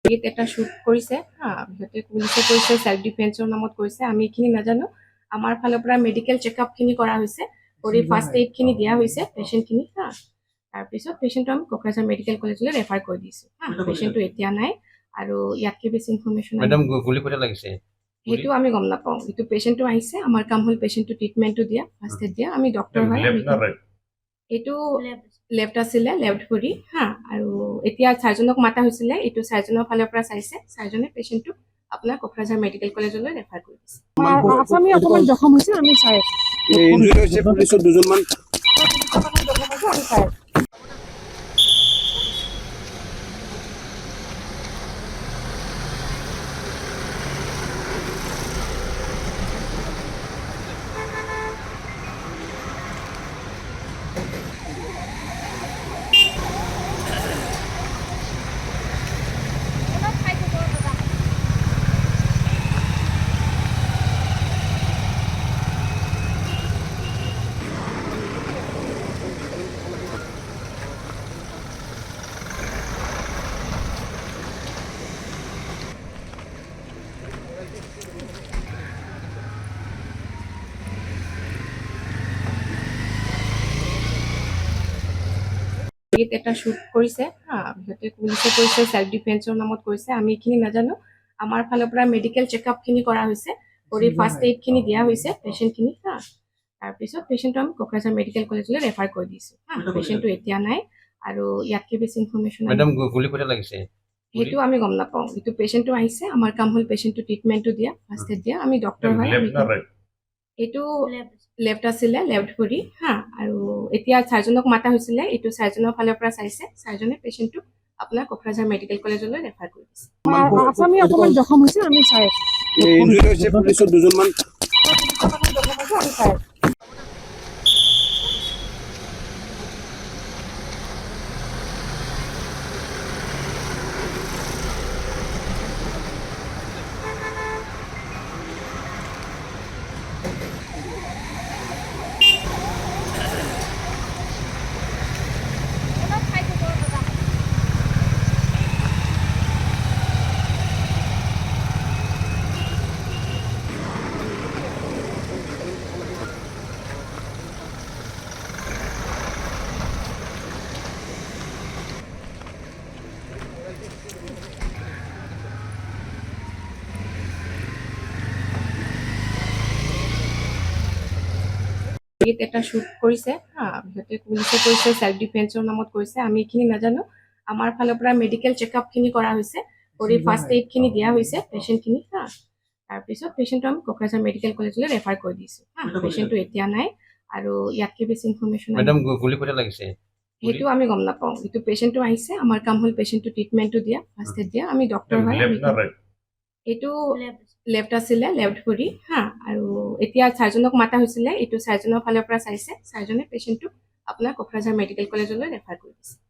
এটা শ্বুট কৰিছে সিহঁতে পুলিচে কৰিছে সেলফ ডিফেন্সৰ নামত কৰিছে আমি এইখিনি নাজানো আমাৰ ফালৰ পৰা মেডিকেল চেকআপখিনি কৰা হৈছে কৰি ফাৰ্ষ্ট এইডখিনি দিয়া হৈছে পেচেণ্টখিনি তাৰপিছত পেচেণ্টটো আমি কোকৰাঝাৰ মেডিকেল কলেজলৈ ৰেফাৰ কৰি দিছোঁ পেচেণ্টটো এতিয়া নাই আৰু ইয়াতকৈ বেছি ইনফৰমেশ্যন মেডাম গুলি কোটা লাগিছে সেইটো আমি গম নাপাওঁ এইটো পেচেণ্টটো আহিছে আমাৰ কাম হ'ল পেচেণ্টটো ট্ৰিটমেণ্টটো দিয়া ফাৰ্ষ্ট এড দিয়া আমি ডক্টৰ হয় এইটো লেফ্ট আছিলে লেফ্ট ভৰি আৰু এতিয়া চাৰ্জনক মাতা হৈছিলে এইটো চাৰ্জনৰ ফালৰ পৰা চাইছে চাৰ্জনে পেচেণ্টটো আপোনাৰ কোকৰাঝাৰ মেডিকেল কলেজলৈ ৰেফাৰ কৰি দিছে আসামি অকমান জখম হৈছে আমি চাই পুলিচৰ দুজনমান আমি চাই এটা শ্বুট কৰিছে সিহঁতে পুলিচে কৰিছে সেলফ ডিফেন্সৰ নামত কৰিছে আমি এইখিনি নাজানো আমাৰ ফালৰ পৰা মেডিকেল চেকআপখিনি কৰা হৈছে কৰি ফাৰ্ষ্ট এইডখিনি দিয়া হৈছে পেচেণ্টখিনি তাৰপিছত পেচেণ্টটো আমি কোকৰাঝাৰ মেডিকেল কলেজলৈ ৰেফাৰ কৰি দিছোঁ পেচেণ্টটো এতিয়া নাই আৰু ইয়াতকৈ বেছি ইনফৰমেশ্যন মেডাম গুলি কোটা লাগিছে সেইটো আমি গম নাপাওঁ এইটো পেচেণ্টটো আহিছে আমাৰ কাম হ'ল পেচেণ্টটো ট্ৰিটমেণ্টটো দিয়া ফাৰ্ষ্ট এড দিয়া আমি ডক্টৰ হয় এইটো লেফ্ট আছিলে লেফ্ট ভৰি আৰু এতিয়া চাৰ্জনক মাতা হৈছিলে এইটো চাৰ্জনৰ ফালৰ পৰা চাইছে চাৰ্জনে পেচেণ্টটো আপোনাৰ কোকৰাঝাৰ মেডিকেল কলেজলৈ ৰেফাৰ কৰি দিছে আসামি অকমান জখম হৈছে আমি চাই পুলিচৰ দুজনমান আমি চাই এটা শ্বুট কৰিছে সিহঁতে পুলিচে কৰিছে সেলফ ডিফেন্সৰ নামত কৰিছে আমি এইখিনি নাজানো আমাৰ ফালৰ পৰা মেডিকেল চেকআপখিনি কৰা হৈছে কৰি ফাৰ্ষ্ট এইডখিনি দিয়া হৈছে পেচেণ্টখিনি তাৰপিছত পেচেণ্টটো আমি কোকৰাঝাৰ মেডিকেল কলেজলৈ ৰেফাৰ কৰি দিছোঁ পেচেণ্টটো এতিয়া নাই আৰু ইয়াতকৈ বেছি ইনফৰমেশ্যন মেডাম গুলি কোটা লাগিছে সেইটো আমি গম নাপাওঁ এইটো পেচেণ্টটো আহিছে আমাৰ কাম হ'ল পেচেণ্টটো ট্ৰিটমেণ্টটো দিয়া ফাৰ্ষ্ট এড দিয়া আমি ডক্টৰ হয় এইটো লেফ্ট আছিলে লেফ্ট ভৰি আৰু এতিয়া চাৰ্জনক মাতা হৈছিলে এইটো চাৰ্জনৰ ফালৰ পৰা চাইছে চাৰ্জনে পেচেণ্টটো আপোনাৰ কোকৰাঝাৰ মেডিকেল কলেজলৈ ৰেফাৰ কৰি দিছে